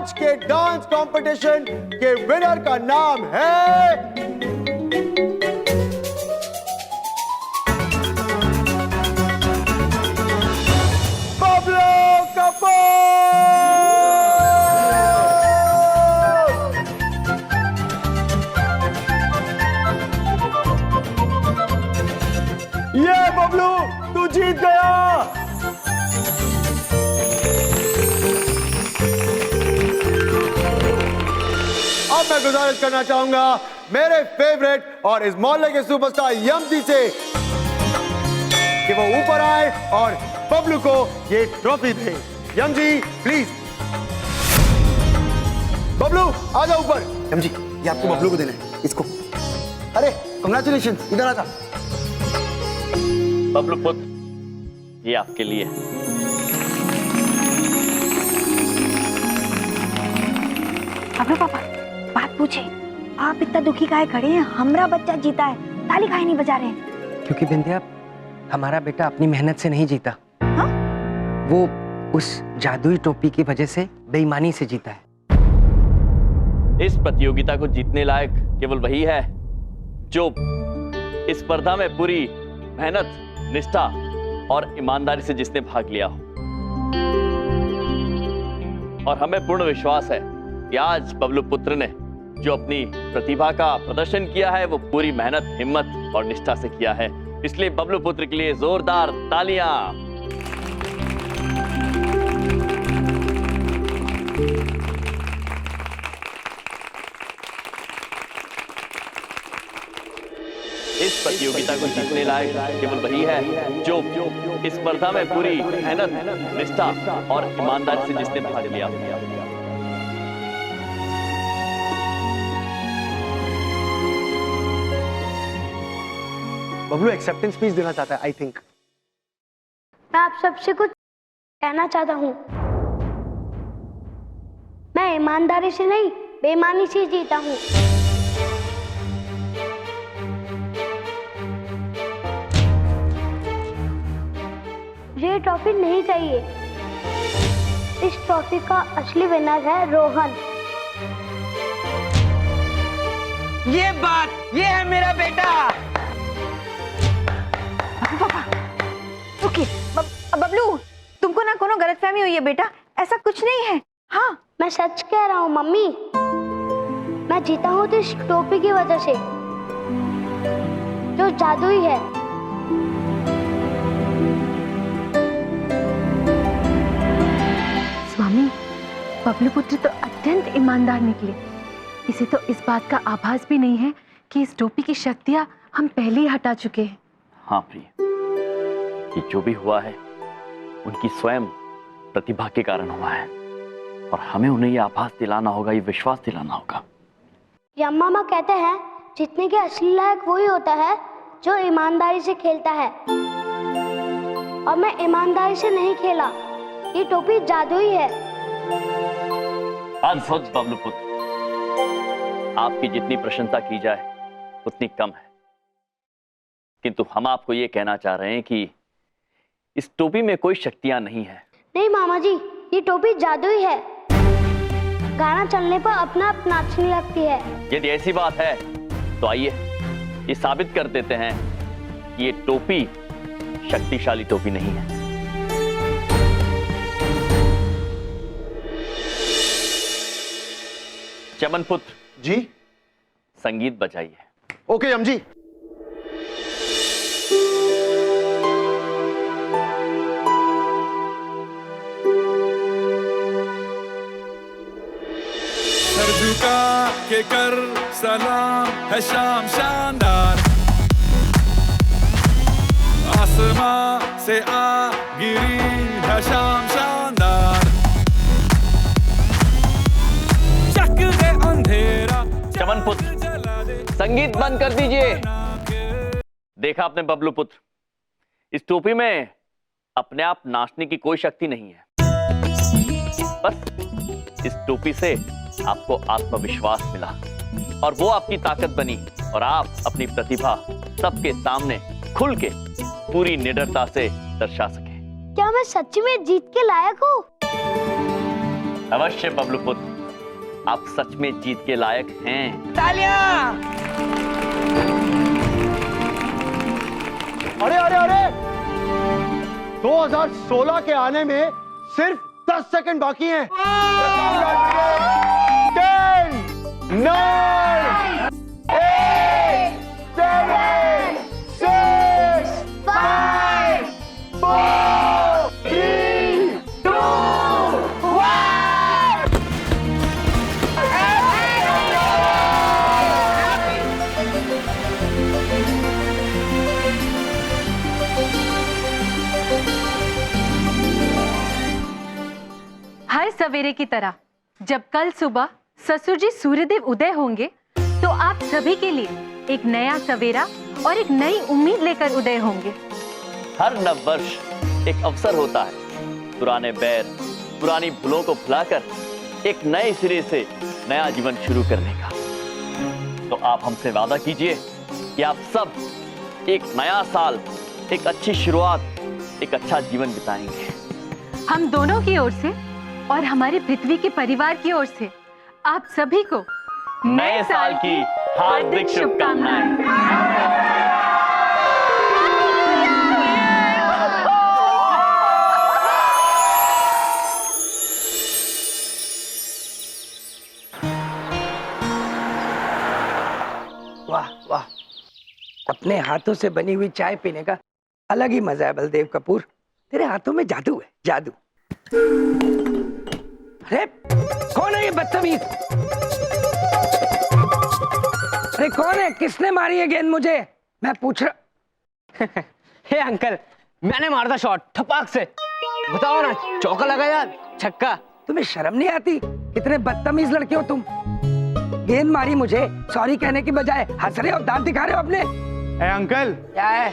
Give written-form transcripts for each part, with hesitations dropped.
आज के dance competition के विनर का नाम है बबलू कपूर। ये बबलू तू जीत गया। अब मैं गुजारिश करना चाहूंगा मेरे फेवरेट और इस मोहल्ले के सुपरस्टार यमजी से कि वो ऊपर आए और बबलू को ये ट्रॉफी दे। यमजी प्लीज। बबलू आ जाओ ऊपर। यमजी ये आपको बबलू को देना है, इसको। अरे कांग्रेचुलेशन, इधर आ जा। बबलू पुत्र ये आपके लिए। बबलू पापा बात पूछे, आप इतना दुखी काहे खड़े हैं? हमारा बच्चा जीता है, ताली काहे नहीं बजा रहे हैं? क्योंकि बिंदिया हमारा बेटा अपनी मेहनत से नहीं जीता। हाँ? वो उस जादुई टोपी की वजह से बेईमानी से जीता है। इस प्रतियोगिता को जीतने लायक केवल वही है जो इस स्पर्धा में पूरी मेहनत, निष्ठा और ईमानदारी से जिसने भाग लिया हो। और हमें पूर्ण विश्वास है कि आज बबलू पुत्र ने जो अपनी प्रतिभा का प्रदर्शन किया है वो पूरी मेहनत, हिम्मत और निष्ठा से किया है। इसलिए बबलू पुत्र के लिए जोरदार तालियां। इस प्रतियोगिता को जीतने लायक केवल वही है जो इस स्पर्धा में पूरी मेहनत, निष्ठा और ईमानदारी से जिसने भाग लिया। बबलू एक्सेप्टेंस स्पीच देना चाहता है आई थिंक। मैं आप सबसे कुछ कहना चाहता हूँ। मैं ईमानदारी से नहीं, बेईमानी से जीता हूँ। ये ट्रॉफी नहीं चाहिए। इस ट्रॉफी का असली विनर है रोहन। ये बात, ये है मेरा बेटा। ओके बबलू, तुमको ना कोनो गलतफहमी हुई है बेटा, ऐसा कुछ नहीं है। हाँ मैं सच कह रहा हूँ मम्मी। मैं जीता हूँ तो इस टोपी की वजह से जो जादुई है। स्वामी, बबलू पुत्र तो अत्यंत ईमानदार निकले। इसे तो इस बात का आभास भी नहीं है कि इस टोपी की शक्तियां हम पहले ही हटा चुके हैं। हाँ प्रिय, ये जो भी हुआ है उनकी स्वयं प्रतिभा के कारण हुआ है और हमें उन्हें ये आभास दिलाना होगा, ये विश्वास दिलाना होगा। यम्मा मामा कहते हैं जीतने के असली लायक वही होता है जो ईमानदारी से खेलता है। और मैं ईमानदारी से नहीं खेला। ये टोपी जादुई है। अद्भुत बबलू पुत्र, आपकी जितनी प्रशंसा की जाए उतनी कम है। किंतु हम आपको ये कहना चाह रहे हैं कि इस टोपी में कोई शक्तियां नहीं है। नहीं मामा जी, ये टोपी जादुई है। गाना चलने पर अपना आप नाचने लगती है। यदि ऐसी बात है तो आइए ये साबित कर देते हैं कि ये टोपी शक्तिशाली टोपी नहीं है। चमन पुत्र जी संगीत बजाइए। ओके यमजी। सर झुका के कर सलाम है शाम शानदार। आसमां से आ गिरी है शाम शानदार। चक दे अंधेरा। चमन पुत्र संगीत बंद कर दीजिए। देखा आपने बबलू पुत्र, इस टोपी में अपने आप नाचने की कोई शक्ति नहीं है। बस इस टोपी से आपको आत्मविश्वास मिला और वो आपकी ताकत बनी और आप अपनी प्रतिभा सबके सामने खुल के पूरी निडरता से दर्शा सके। क्या मैं सच्ची में जीत के लायक हूँ? अवश्य बबलू पुत्र, आप सच में जीत के लायक हैं। तालियां! अरे अरे अरे 2016 के आने में सिर्फ 10 सेकंड बाकी हैं। 10, 9, 8, 7, 6, 5, 4, 3, 2, 1। हर सवेरे की तरह जब कल सुबह ससुर जी सूर्यदेव उदय होंगे तो आप सभी के लिए एक नया सवेरा और एक नई उम्मीद लेकर उदय होंगे। हर नव वर्ष एक अवसर होता है पुराने बैर, पुरानी भूलों को भुलाकर एक नए सिरे से नया जीवन शुरू करने का। तो आप हमसे वादा कीजिए कि आप सब एक नया साल, एक अच्छी शुरुआत, एक अच्छा जीवन बिताएंगे। हम दोनों की ओर से और हमारे पृथ्वी के परिवार की ओर से आप सभी को नए साल की हार्दिक शुभकामनाएं। वाह वाह, अपने हाथों से बनी हुई चाय पीने का अलग ही मजा है बलदेव कपूर। तेरे हाथों में जादू है, जादू। अरे कौन है ये बदतमीज? अरे कौन है? किसने मारी है गेंद मुझे? मैं पूछ रहा। हे अंकल, मैंने मारा था शॉट ठपाक से। बताओ ना, चौका लगा या छक्का? तुम्हें शर्म नहीं आती? कितने बदतमीज लड़के हो तुम। गेंद मारी मुझे, सॉरी कहने की बजाय हंस रहे हो, दांत दिखा रहे हो अपने। ए अंकल, क्या है?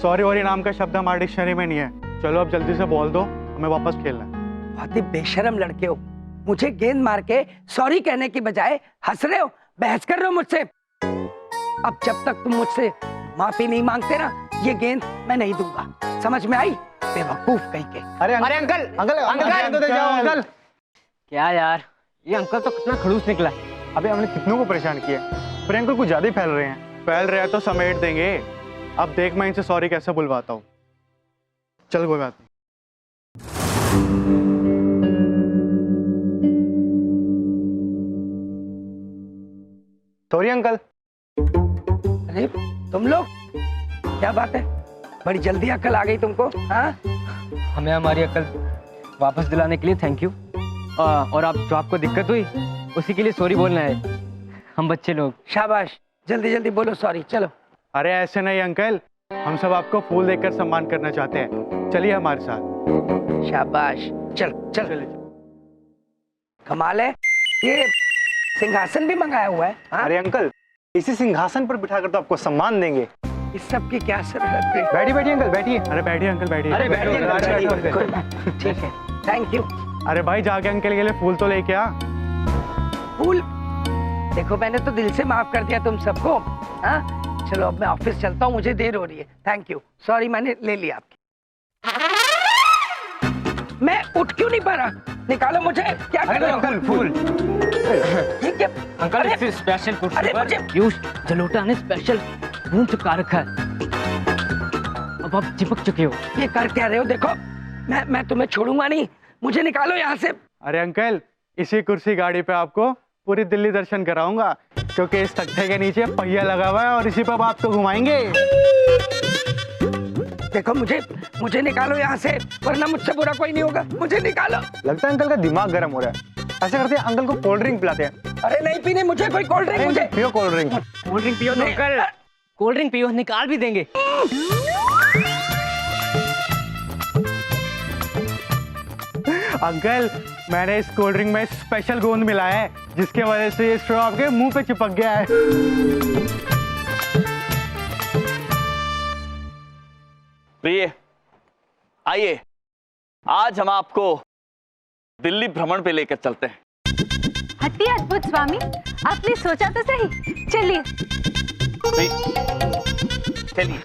सॉरी वॉरी नाम का शब्द हमारे डिक्शनरी में नहीं है। चलो अब जल्दी से बोल दो, हमें वापस खेलना है। बहुत ही बेशरम लड़के हो। मुझे गेंद मार के सॉरी कहने की बजाय हंस रहे हो, बहस कर रहे हो मुझसे। अब जब तक तुम मुझसे माफी नहीं मांगते ना, ये गेंद मैं नहीं दूंगा। समझ में आई? बेवकूफ कहीं के। अरे अंकल, अंकल क्या यार, ये अंकल तो कितना खड़ूस निकला। अबे हमने कितनों को परेशान किया, पर अंकल कुछ ज्यादा ही फैल रहे हैं। फैल रहे हैं तो समेट देंगे। अब देख मैं इनसे सॉरी कैसे बुलवाता हूँ। चल कोई बात नहीं। Sorry uncle. अरे तुम लोग, क्या बात है? बड़ी जल्दी अकल आ गई तुमको, हाँ? हमें हमारी अकल वापस दिलाने के लिए थैंक यू। और आप जो आपको दिक्कत हुई उसी के लिए सॉरी बोलना है। हम बच्चे लोग। शाबाश, जल्दी जल्दी बोलो सॉरी। चलो। अरे ऐसे नहीं अंकल, हम सब आपको फूल देकर सम्मान करना चाहते हैं। चलिए हमारे साथ। शाबाश, चल चल। कमाल है, ये सिंहासन भी मंगाया हुआ है, हाँ? अरे अंकल, इसी सिंहासन पर बिठाकर तो आपको सम्मान देंगे। इस सब की क्या जरूरत है? बैठिए बैठिए अंकल, बैठिए। अरे बैठिए अंकल, बैठिए। अरे बैठिए। कोई बात, ठीक है, थैंक यू। अरे भाई जाके अंकल के लिए फूल तो लेके आ। फूल? देखो मैंने तो दिल से माफ कर दिया तुम सबको, हाँ? चलो अब मैं ऑफिस चलता हूँ, मुझे देर हो रही है। थैंक यू, सॉरी मैंने ले लिया आपकी। मैं उठ क्यों नहीं पा रहा? निकालो मुझे। क्या कर रहे हो? अंकल फूल। ये क्या? अंकल अरे, इस स्पेशल कुर्सी अरे पर मुझे पीयूष जलोटा ने स्पेशल मुंह चिपका रखा है। अब आप चिपक चुके हो। ये कर क्या रहे हो? देखो मैं तुम्हें छोड़ूंगा नहीं, मुझे निकालो यहाँ से। अरे अंकल, इसी कुर्सी गाड़ी पे आपको पूरी दिल्ली दर्शन कराऊंगा, क्योंकि इस तख्ते के नीचे पहिया लगा हुआ है और इसी पर आपको घुमाएंगे। देखो मुझे निकालो यहाँ से, वरना मुझसे बुरा कोई नहीं होगा। मुझे निकालो। लगता है अंकल का दिमाग गर्म हो रहा है। ऐसा करते हैं, अंकल को कोल्ड ड्रिंक पिलाते हैं। अरे नहीं पीने मुझे कोई कोल्ड ड्रिंक। मुझे पियो कोल्ड ड्रिंक। कोल्ड ड्रिंक पियो तो अंकल, कोल्ड ड्रिंक पियो, निकाल भी देंगे। अंकल, मैंने इस कोल्ड ड्रिंक में स्पेशल गोंद मिलाया है, जिसके वजह से ये स्ट्रॉ आपके मुंह पे चिपक गया है। प्रिय, आइए आज हम आपको दिल्ली भ्रमण पे लेकर चलते हैं। अति अद्भुत स्वामी, आपने सोचा तो सही। चलिए। चलिए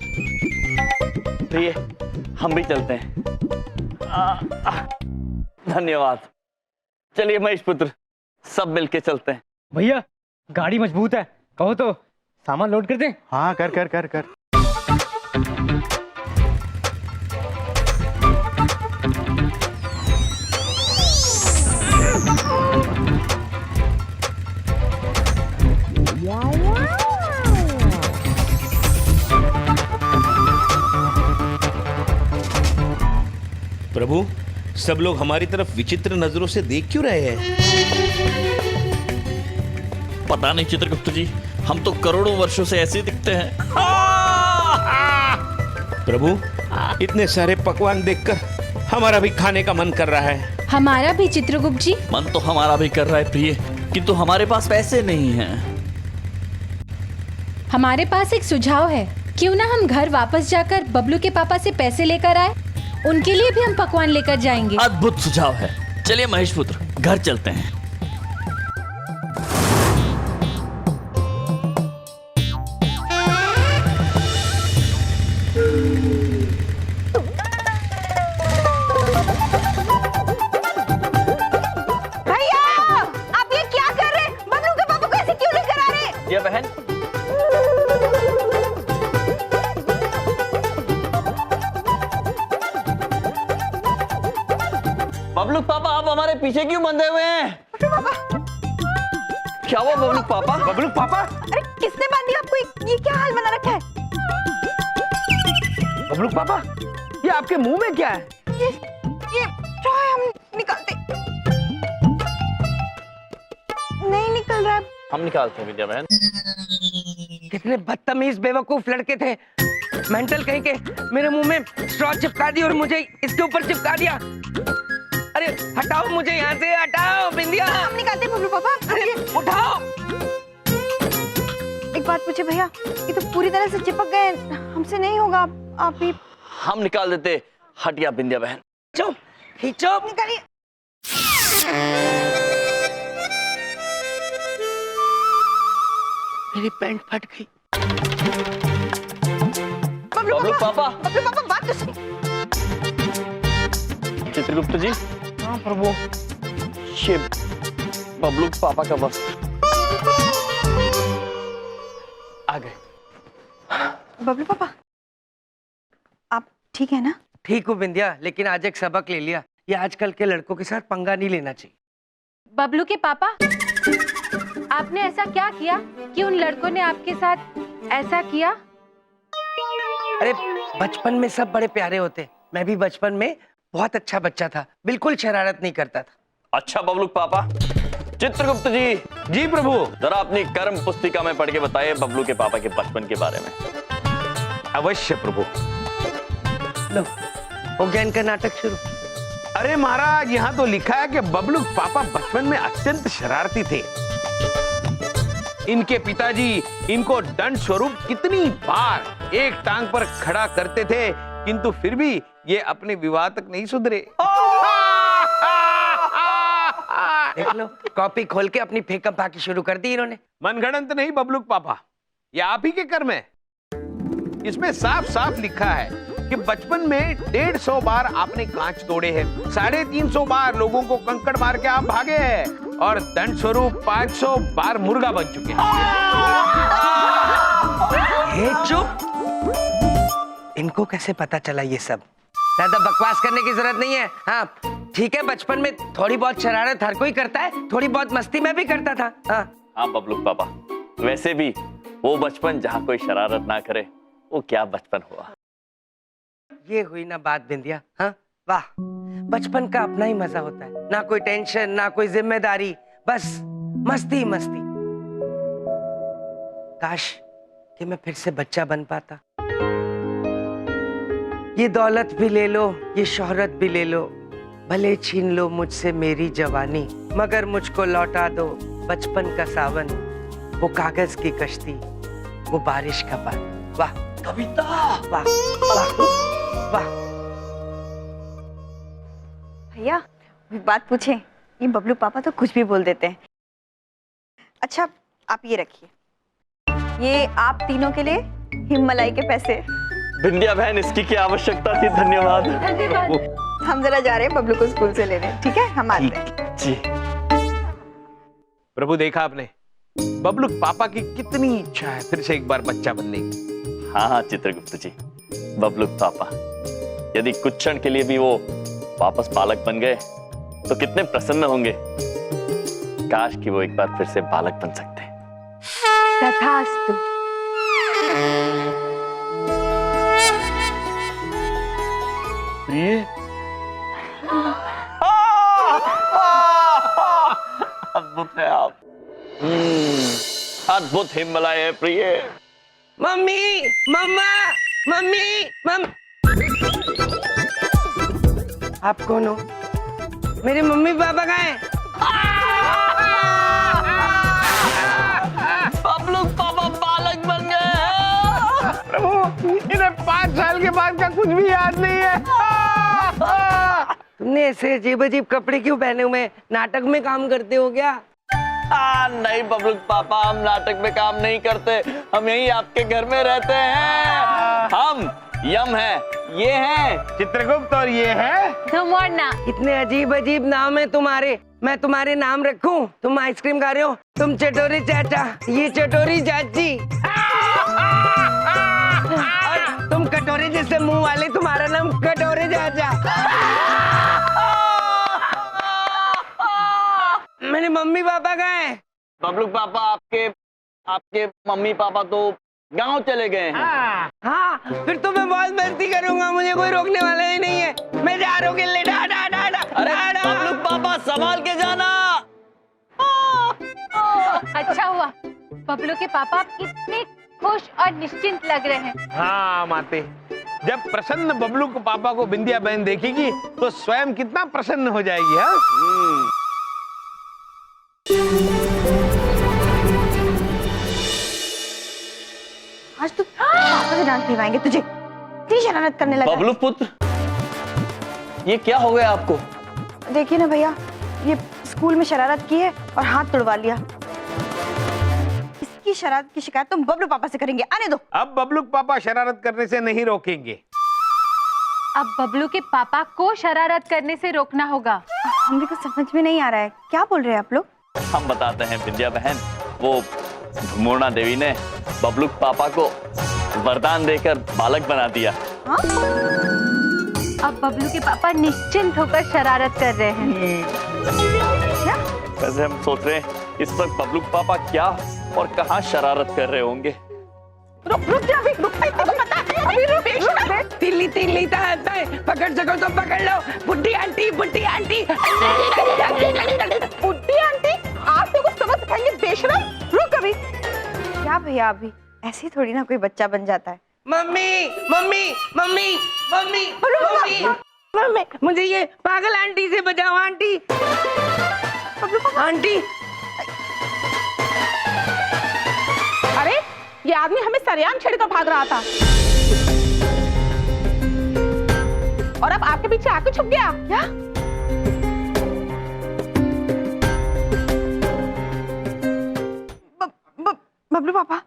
प्रिय, हम भी चलते हैं। धन्यवाद। चलिए महेश पुत्र, सब मिलके चलते हैं। भैया गाड़ी मजबूत है, कहो तो सामान लोड कर दें। हाँ कर कर कर कर। प्रभु, सब लोग हमारी तरफ विचित्र नजरों से देख क्यों रहे हैं? पता नहीं चित्रगुप्त जी, हम तो करोड़ों वर्षों से ऐसे दिखते हैं। प्रभु, इतने सारे पकवान देखकर हमारा भी खाने का मन कर रहा है। हमारा भी चित्रगुप्त जी। मन तो हमारा भी कर रहा है प्रिय, किंतु हमारे पास पैसे नहीं हैं। हमारे पास एक सुझाव है, क्यों ना हम घर वापस जाकर बबलू के पापा से पैसे लेकर आए, उनके लिए भी हम पकवान लेकर जाएंगे। अद्भुत सुझाव है, चलिए महेश पुत्र घर चलते हैं। भैया, आप ये क्या कर रहे हैं? बबलू के पापा को ऐसे क्यों लेकर आ रहे हैं? ये बहन, बबलू पापा आप हमारे पीछे क्यों बंधे हुए हैं? क्या हुआ बबलू पापा? बबलू पापा, अरे किसने बांधी आपको? ये क्या हाल बना रखा है? बबलू पापा, ये आपके मुंह में क्या है? ये टॉय हम निकालते नहीं निकल रहा है। हम निकालते हैं विद्या बहन। कितने बदतमीज बेवकूफ लड़के थे, मेंटल कहीं के। मेरे मुंह में स्ट्रॉ चिपका दी और मुझे इसके ऊपर चिपका दिया। अरे हटाओ मुझे यहाँ से, हटाओ बिंदिया। हम निकालते बबलू पापा। अरे उठाओ। एक बात पूछे भैया, ये तो पूरी तरह से चिपक गए, हमसे नहीं होगा। आप ही हम निकाल देते। हटिया बिंदिया बहन। चुप, खींचो। निकालिए। मेरी पैंट फट गई। बबलू पापा। बबलू पापा बात तो सुन। चित्रगुप्त जी। हाँ प्रभु। ये बबलू पापा का वस्त्र आ गए। बबलू पापा, आप ठीक है ना? ठीक हूँ बिंदिया, लेकिन आज एक सबक ले लिया, ये आजकल के लड़कों के साथ पंगा नहीं लेना चाहिए। बबलू के पापा, आपने ऐसा क्या किया कि उन लड़कों ने आपके साथ ऐसा किया? अरे बचपन में सब बड़े प्यारे होते, मैं भी बचपन में बहुत अच्छा बच्चा था, बिल्कुल शरारत नहीं करता था। अच्छा बबलू पापा। चित्रगुप्त जी। जी प्रभु। जरा अपनी कर्म पुस्तिका में पढ़ के बताइए बबलू के पापा के बचपन के बारे में। अवश्य प्रभु। लो, हो गया इनका नाटक शुरू। अरे महाराज, यहाँ तो लिखा है कि बबलू पापा बचपन में अत्यंत शरारती थे। इनके पिताजी इनको दंड स्वरूप कितनी बार एक टांग पर खड़ा करते थे, किंतु फिर भी ये अपने विवाह तक नहीं सुधरे। देख लो, कॉपी खोल के अपनी फेंकम फाकी शुरू कर दी इन्होंने। मनगढ़ंत नहीं बबलू पापा, ये आप ही के कर्म है। इसमें साफ साफ लिखा है कि बचपन में 150 बार आपने कांच तोड़े हैं, 350 बार लोगों को कंकड़ मार के आप भागे हैं, और दंड स्वरूप 500 बार मुर्गा बन चुके हैं। हे चुप! इनको कैसे पता चला ये सब? ज्यादा बकवास करने की जरूरत नहीं है। हाँ ठीक है, बचपन में थोड़ी बहुत शरारत हर कोई करता है, थोड़ी बहुत मस्ती में भी करता था। हाँ बबलू पापा, वैसे भी वो बचपन जहाँ कोई शरारत ना करे, वो क्या बचपन हुआ। ये हुई ना बात बिंदिया। हाँ वाह, बचपन का अपना ही मजा होता है, ना कोई टेंशन, ना कोई जिम्मेदारी, बस मस्ती मस्ती। काश कि मैं फिर से बच्चा बन पाता। ये दौलत भी ले लो, ये शोहरत भी ले लो, भले छीन लो मुझसे मेरी जवानी, मगर मुझको लौटा दो बचपन का सावन, वो कागज की कश्ती, वो बारिश का पानी। वाह कविता, वाह वाह वाह। भैया एक बात पूछे, ये बबलू पापा तो कुछ भी बोल देते हैं। अच्छा आप ये रखिए, ये आप तीनों के लिए हिममलाई के पैसे। बिंदिया बहन, इसकी क्या आवश्यकता थी, धन्यवाद। हम जरा जा रहे हैं बबलू को स्कूल से लेने, ठीक है? हम आते हैं। जी। प्रभु देखा आपने, बबलू पापा की कितनी इच्छा है फिर से एक बार बच्चा बनने की। हाँ हाँ चित्रगुप्त जी, बबलू पापा, यदि कुछ क्षण के लिए भी वो वापस बालक बन गए तो कितने प्रसन्न होंगे। काश कि वो एक बार फिर से बालक बन सकते। तथास्तु। प्रिय, अद्भुत है आप। अद्भुत हिम्मलाय है प्रिय। मम्मी, मम्मा, मम्मी, आप कौन हो? मेरे मम्मी पापा कहाँ हैं? बबलू पापा बालक बन गए। प्रभु, इन्हें 5 साल के बाद का कुछ भी याद नहीं है। तुमने ऐसे अजीब अजीब कपड़े क्यों पहने हुए? नाटक में काम करते हो क्या? नहीं बबलू पापा, हम नाटक में काम नहीं करते, हम यही आपके घर में रहते हैं। हम यम हैं, ये हैं चित्रगुप्त और ये है धुमोड़ना। इतने अजीब अजीब नाम है तुम्हारे, मैं तुम्हारे नाम रखूं? तुम आइसक्रीम खा रहे हो, तुम चटोरी चाचा, ये चटोरी चाची, और तुम कटोरे जैसे मुंह वाले, तुम्हारा नाम कटोरे चाचा। मेरे मम्मी पापा कहाँ हैं? बबलू पापा आपके मम्मी पापा तो गांव चले गए हैं। हाँ, फिर तो मैं बहुत मस्ती करूंगा, मुझे कोई रोकने वाला ही नहीं है। मैं जा रहा हूँ गिल्ली, डा डा डा डा। अरे बबलू पापा संभाल के जाना। अच्छा हुआ बबलू के पापा आप इतने खुश और निश्चिंत लग रहे हैं। हाँ माते, जब प्रसन्न बबलू को पापा को बिंदिया बहन देखेगी तो स्वयं कितना प्रसन्न हो जाएगी। हाँ आज तो पापा से डांट दिलवाएंगे तुझे, इतनी शरारत करने लगा। बबलू पुत्र, ये क्या हो गया आपको? देखिए ना भैया, ये स्कूल में शरारत की है और हाथ तुड़वा लिया। इसकी शरारत की शिकायत तुम बबलू पापा से करेंगे, आने दो। अब बबलू पापा शरारत करने से नहीं रोकेंगे। अब बबलू के पापा को शरारत करने से रोकना होगा। हमको कुछ समझ में नहीं आ रहा है, क्या बोल रहे हैं आप लोग? हम बताते हैं विंध्या बहन, वो धुमोड़ना देवी ने बबलू पापा को वरदान देकर बालक बना दिया। हाँ? अब बबलू के पापा निश्चिंत होकर शरारत कर रहे हैं। क्या? वैसे हम सोच रहे हैं इस वक्त बबलू पापा क्या और कहाँ शरारत कर रहे होंगे। रुक जा अभी, रुक अभी रुक। तिल्ली तिल्ली ताता है, पकड़ सको तो पकड़ लो। बुड्ढी आंटी, बुड्ढी आंटी, बुड्ढी आंटी, आप तो कुछ समझ सिखाएंगे बेशरम। रुक अभी। क्या भैया, अभी ऐसे थोड़ी ना कोई बच्चा बन जाता है। Mummy, mummy, mummy, mummy, mummy, mummy, मुझे ये पागल आंटी से बचाओ। Aunty, aunty. अरे ये आदमी हमें सरेआम छेड़कर भाग रहा था और अब आपके पीछे आके छुप गया। क्या? बबलू पापा,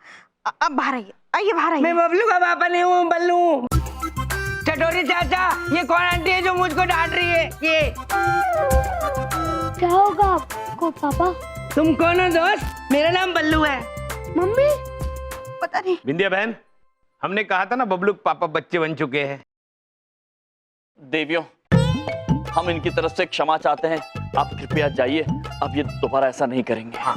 अब बाहर आइए, आइए बाहर आइए। मैं बबलू का पापा नहीं हूँ, बल्लू। चटोरी चाचा, ये कौन आंटी है जो मुझको डांट रही है? ये क्या होगा आपको पापा? तुम कौन हो दोस्त? मेरा नाम बल्लू है। मम्मी, पता नहीं। बिंदिया बहन, हमने कहा था ना बबलू पापा बच्चे बन चुके हैं। देवियों, हम इनकी तरफ से क्षमा चाहते हैं, आप कृपया जाइए, अब ये दोबारा ऐसा नहीं करेंगे। हाँ।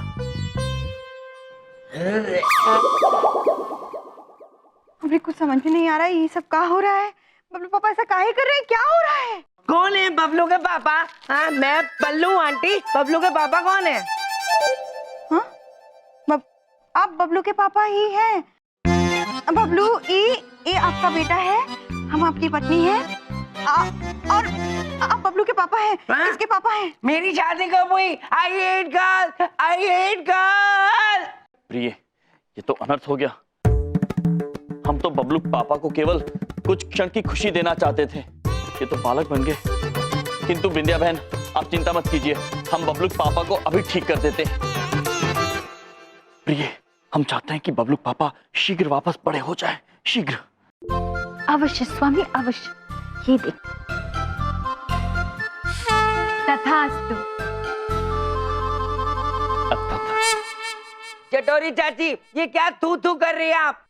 हमें कुछ समझ में नहीं आ रहा है, ये सब क्या हो रहा है? बबलू पापा ऐसा काहे कर रहे हैं, क्या हो रहा है? कौन है बबलू के पापा? हाँ, मैं बल्लू। आंटी, बबलू के पापा कौन है? हाँ? आप बबलू के पापा ही हैं। बबलू, ये आपका बेटा है, हम आपकी पत्नी हैं, और आप बबलू के पापा हैं। हाँ? इसके पापा हैं। मेरी शादी कब हुई? I hate girl, I hate girl. प्रिय, ये तो अनर्थ हो गया। हम तो बबलू पापा को केवल कुछ क्षण की खुशी देना चाहते थे, ये तो बालक बन गए। किंतु बिंदिया बहन, आप चिंता मत कीजिए, हम बबलू पापा को अभी ठीक कर देते हैं। प्रिय, हम चाहते हैं कि बबलू पापा शीघ्र वापस बड़े हो जाएं, शीघ्र। अवश्य स्वामी, अवश्य। ये देख। तथास्तु। चटोरी चाची, ये क्या थू थू कर रही है आप?